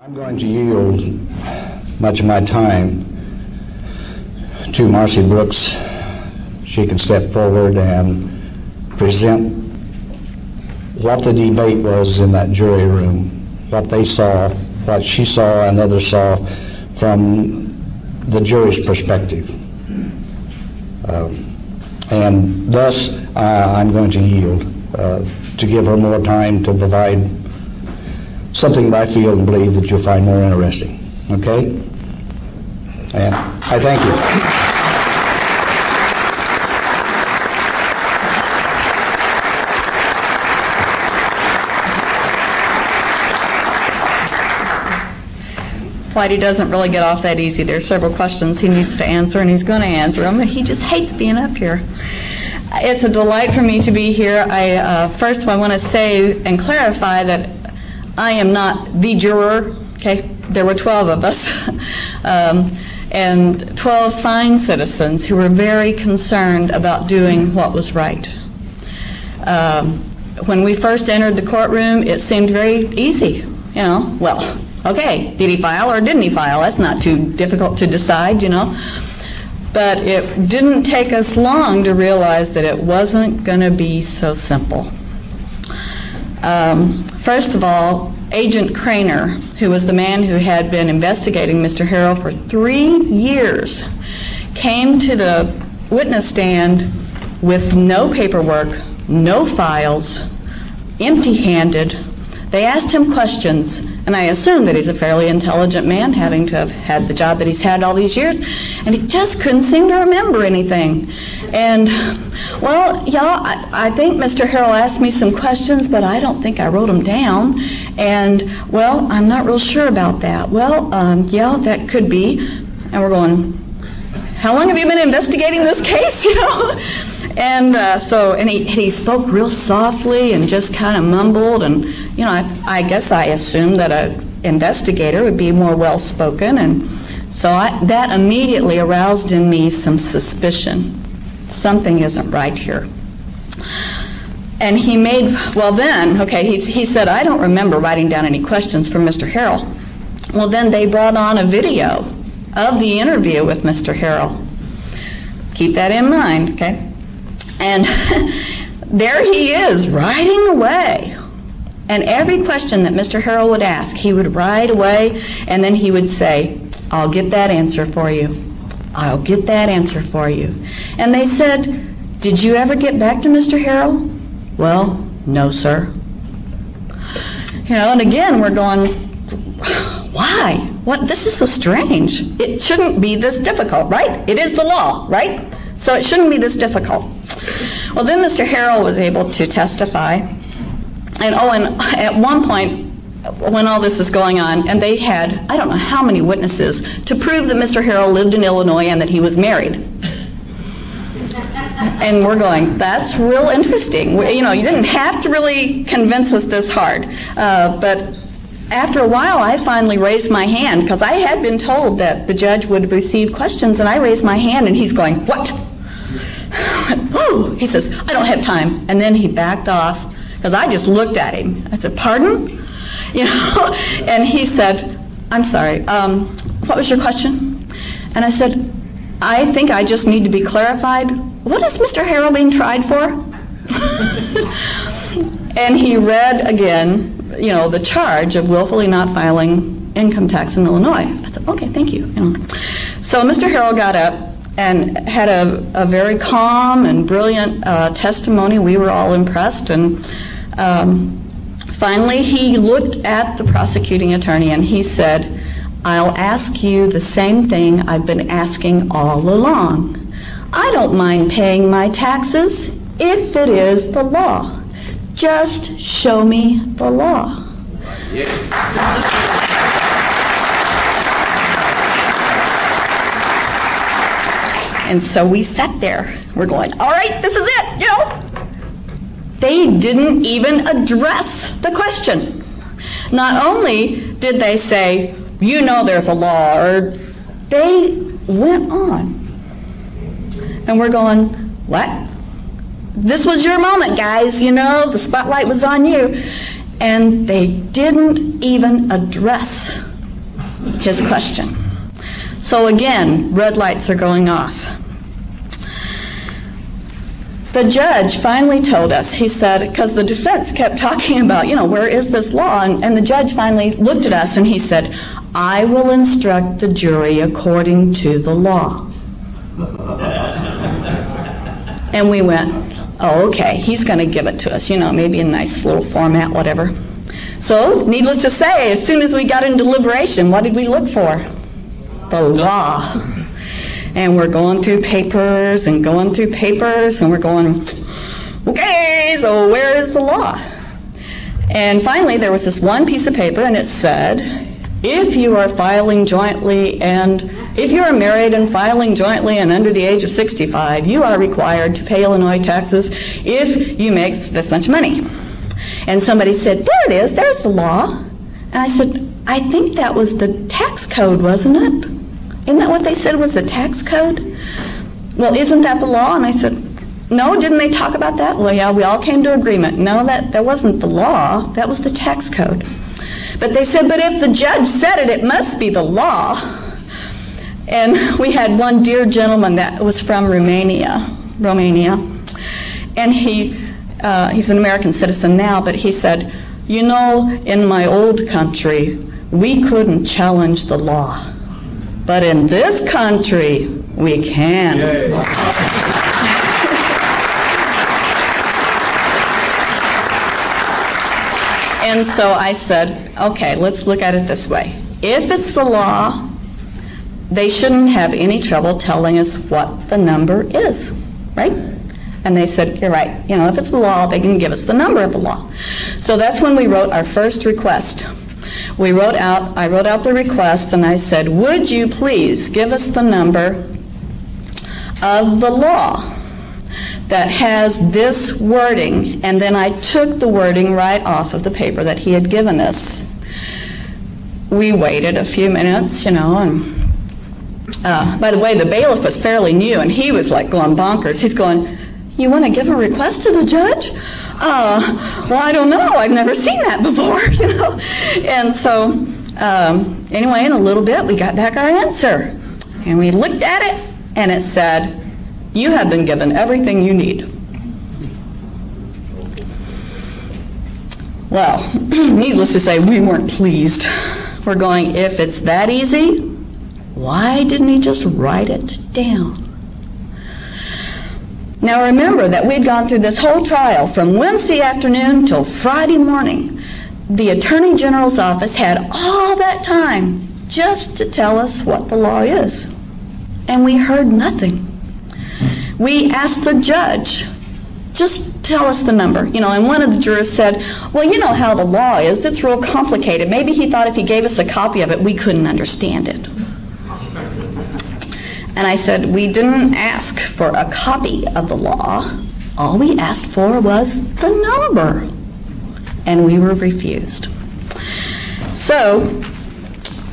I'm going to yield much of my time to Marcy Brooks. She can step forward and present what the debate was in that jury room, what they saw, what she saw and others saw from the jury's perspective. And thus, I'm going to yield to give her more time to provide something that I feel and believe that you'll find more interesting. Okay? And I thank you. Whitey doesn't really get off that easy. There's several questions he needs to answer, and he's going to answer them, and he just hates being up here. It's a delight for me to be here. First, I want to say and clarify that I am not the juror, okay? There were 12 of us, and 12 fine citizens who were very concerned about doing what was right. When we first entered the courtroom, it seemed very easy, you know, well, okay, did he file or didn't he file? That's not too difficult to decide, you know. But it didn't take us long to realize that it wasn't going to be so simple. First of all, Agent Craner, who was the man who had been investigating Mr. Harrell for 3 years, came to the witness stand with no paperwork, no files, empty-handed. They asked him questions, and I assume that he's a fairly intelligent man, having to have had the job that he's had all these years, and he just couldn't seem to remember anything. And, well, y'all, I think Mr. Harrell asked me some questions, but I don't think I wrote them down. And, well, I'm not real sure about that. Well, yeah, that could be. And we're going, how long have you been investigating this case, you know? And and he spoke real softly and just kind of mumbled, and you know, I guess I assumed that an investigator would be more well-spoken, and so that immediately aroused in me some suspicion. Something isn't right here. And he made, well then, okay, he said, I don't remember writing down any questions from Mr. Harrell. Well then they brought on a video of the interview with Mr. Harrell. Keep that in mind, okay? And there he is, writing away. And every question that Mr. Harrell would ask, he would write away, and then he would say, I'll get that answer for you. I'll get that answer for you. And they said, did you ever get back to Mr. Harrell? Well, no, sir. You know, and again, we're going, why? What? This is so strange. It shouldn't be this difficult, right? It is the law, right? So it shouldn't be this difficult. Well, then Mr. Harrell was able to testify. And at one point, when all this is going on, and they had, I don't know how many witnesses, to prove that Mr. Harrell lived in Illinois and that he was married. And we're going, that's real interesting. You know, you didn't have to really convince us this hard. But after a while, I finally raised my hand, because I had been told that the judge would receive questions, and I raised my hand, and he's going, what? Whoa! He says, I don't have time. And then he backed off, because I just looked at him. I said, pardon? You know, and he said, I'm sorry, what was your question? And I said, I think I just need to be clarified. What is Mr. Harrell being tried for? And he read again, you know, the charge of willfully not filing income tax in Illinois. I said, okay, thank you. You know. So Mr. Harrell got up and had a very calm and brilliant testimony. We were all impressed, and finally he looked at the prosecuting attorney and he said, I'll ask you the same thing I've been asking all along. I don't mind paying my taxes if it is the law. Just show me the law. And so we sat there. We're going, all right, this is it, you know. They didn't even address the question. Not only did they say, you know there's a law, or they went on. And we're going, what? This was your moment, guys, you know, the spotlight was on you. And they didn't even address his question. So again, red lights are going off. The judge finally told us, he said, because the defense kept talking about, where is this law? And the judge finally looked at us and he said, I will instruct the jury according to the law. And we went, oh, okay, he's going to give it to us, maybe in a nice little format, whatever. So, needless to say, as soon as we got into deliberation, what did we look for? The law. And we're going through papers and we're going, okay, so where is the law? And finally, there was this one piece of paper, and it said, if you are filing jointly and if you are married and filing jointly and under the age of 65, you are required to pay Illinois taxes if you make this much money. And somebody said, there it is, there's the law. And I said, I think that was the tax code, wasn't it? Isn't that what they said was the tax code? Well, isn't that the law? And I said, no, didn't they talk about that? Well, yeah, we all came to agreement. No, that wasn't the law, that was the tax code. But they said, but if the judge said it, it must be the law. And we had one dear gentleman that was from Romania. And he's an American citizen now, but he said, in my old country, we couldn't challenge the law. But in this country, we can. And so I said, okay, let's look at it this way. If it's the law, they shouldn't have any trouble telling us what the number is, right? And they said, you're right. If it's the law, they can give us the number of the law. So that's when we wrote our first request. I wrote out the request, and I said, would you please give us the number of the law that has this wording? And then I took the wording right off of the paper that he had given us. We waited a few minutes, and by the way, the bailiff was fairly new, and he was like going bonkers. He's going, you want to give a request to the judge? Well, I don't know. I've never seen that before, And so, anyway, in a little bit, we got back our answer. And we looked at it, and it said, you have been given everything you need. Well, needless to say, we weren't pleased. We're going, if it's that easy, why didn't he just write it down? Now remember that we'd gone through this whole trial from Wednesday afternoon till Friday morning. The Attorney General's office had all that time just to tell us what the law is. And we heard nothing. We asked the judge, just tell us the number. And one of the jurors said, well, you know how the law is. It's real complicated. Maybe he thought if he gave us a copy of it, we couldn't understand it. And I said, we didn't ask for a copy of the law. All we asked for was the number. And we were refused. So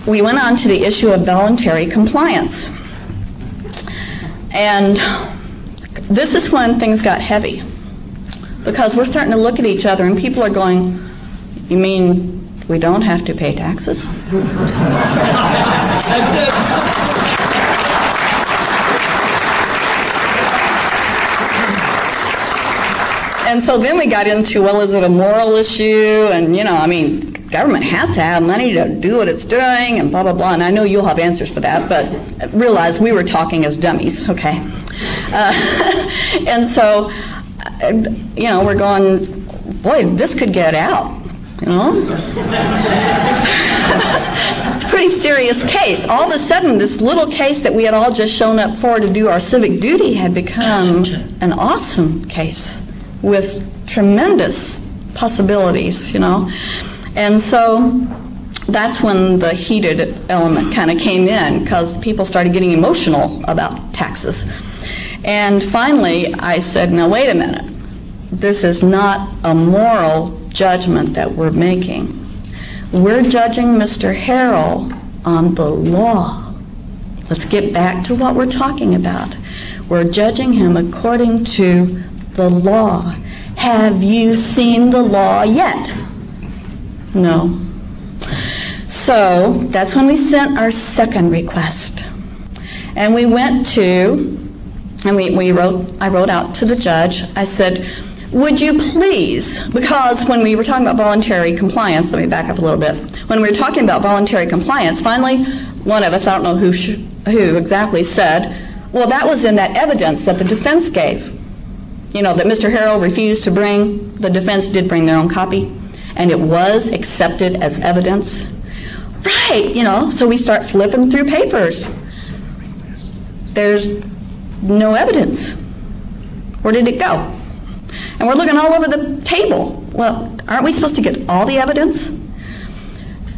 we went on to the issue of voluntary compliance. And this is when things got heavy. Because we're starting to look at each other and people are going, you mean we don't have to pay taxes? And so then we got into, well, is it a moral issue? And, government has to have money to do what it's doing and blah, blah, blah. And I know you'll have answers for that, but realize we were talking as dummies, okay? And so, we're going, boy, this could get out, It's a pretty serious case. All of a sudden, this little case that we had all just shown up for to do our civic duty had become an awesome case with tremendous possibilities, And so that's when the heated element kind of came in, because people started getting emotional about taxes. And finally, I said, now wait a minute. This is not a moral judgment that we're making. We're judging Mr. Harrell on the law. Let's get back to what we're talking about. We're judging him according to the law. Have you seen the law yet? No. So that's when we sent our second request. And we went to, and I wrote out to the judge, I said, would you please, because when we were talking about voluntary compliance, let me back up a little bit. When we were talking about voluntary compliance, finally, one of us, I don't know who exactly, said, well, that was in that evidence that the defense gave. You know, that Mr. Harrell refused to bring, the defense did bring their own copy, and it was accepted as evidence. Right, you know, so we start flipping through papers. There's no evidence. Where did it go? And we're looking all over the table. Well, aren't we supposed to get all the evidence?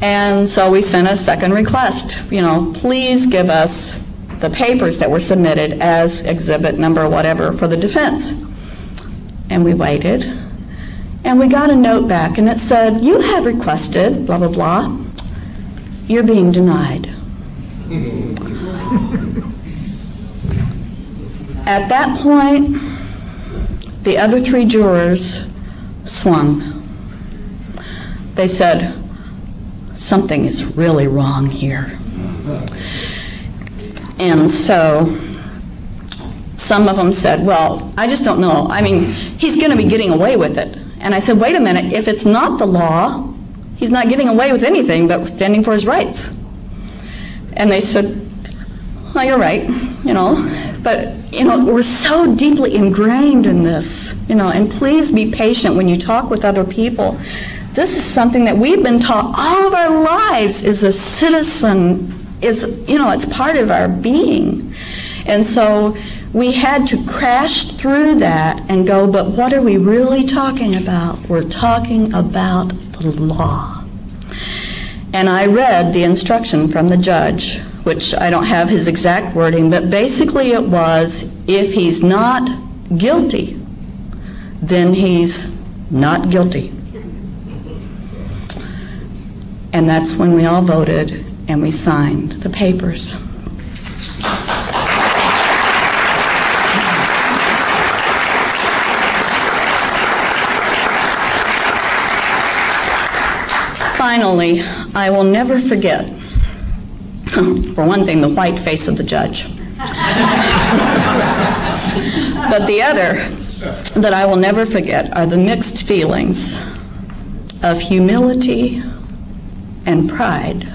And so we sent a second request. You know, please give us the papers that were submitted as exhibit number whatever for the defense. And we waited, and we got a note back, and it said, you have requested, blah, blah, blah. You're being denied. At that point, the other three jurors swung. They said, something is really wrong here. And so some of them said, well, I just don't know. I mean, he's going to be getting away with it. And I said, wait a minute, if it's not the law, he's not getting away with anything but standing for his rights. And they said, well, you're right, you know. But, you know, we're so deeply ingrained in this, you know, and please be patient when you talk with other people. This is something that we've been taught all of our lives as a citizen, is, you know, it's part of our being. And so we had to crash through that and go, but what are we really talking about? We're talking about the law. And I read the instruction from the judge, which I don't have his exact wording, but basically it was, if he's not guilty, then he's not guilty. And that's when we all voted and we signed the papers. Finally, I will never forget, for one thing, the white face of the judge. But the other that I will never forget are the mixed feelings of humility and pride.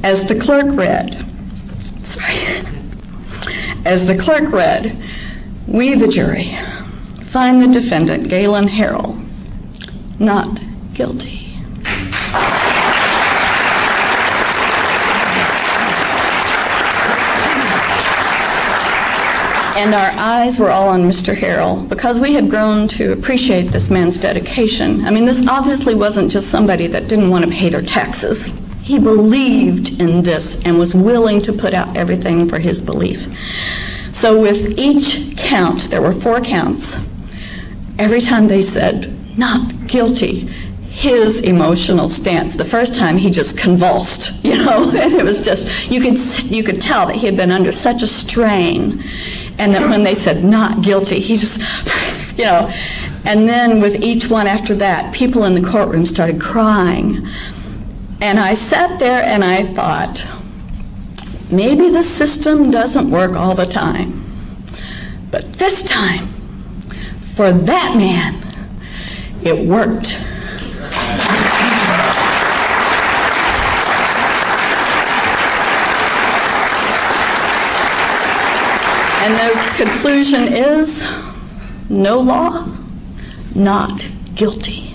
As the clerk read, we, the jury, find the defendant, Galen Harrell, not guilty. And our eyes were all on Mr. Harrell because we had grown to appreciate this man's dedication. I mean, this obviously wasn't just somebody that didn't want to pay their taxes. He believed in this and was willing to put out everything for his belief. So with each count, there were 4 counts, every time they said, not guilty, his emotional stance. The first time he just convulsed, you know, and it was just, you could tell that he had been under such a strain, and that when they said not guilty, he just, you know, and then with each one after that, people in the courtroom started crying. And I sat there and I thought, maybe the system doesn't work all the time, but this time, for that man, it worked. And the conclusion is, no law, not guilty.